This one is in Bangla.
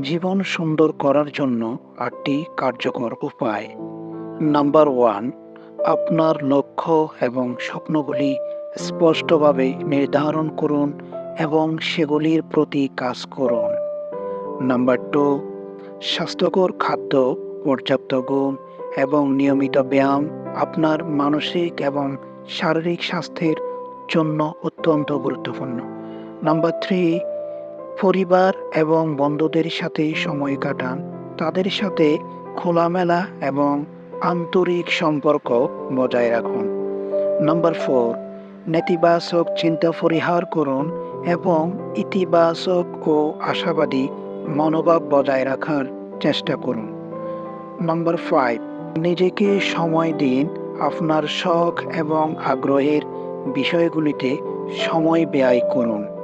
জীবন সুন্দর করার জন্য ৮টি কার্যকর উপায়। নাম্বার ১, আপনার লক্ষ্য এবং স্বপ্নগুলি স্পষ্টভাবে নির্ধারণ করুন এবং সেগুলির প্রতি কাজ করুন। নাম্বার ২, স্বাস্থ্যকর খাদ্য, পর্যাপ্ত ঘুম এবং নিয়মিত ব্যায়াম আপনার মানসিক এবং শারীরিক স্বাস্থ্যের জন্য অত্যন্ত গুরুত্বপূর্ণ। নাম্বার ৩, পরিবার এবং বন্ধুদের সাথে সময় কাটান। তাদের সাথে খোলামেলা এবং আন্তরিক সম্পর্ক বজায় রাখুন। নাম্বার ৪, নেতিবাচক চিন্তা পরিহার করুন এবং ইতিবাচক ও আশাবাদী মনোভাব বজায় রাখার চেষ্টা করুন। নাম্বার ৫, নিজেকে সময় দিন। আপনার শখ এবং আগ্রহের বিষয়গুলিতে সময় ব্যয় করুন।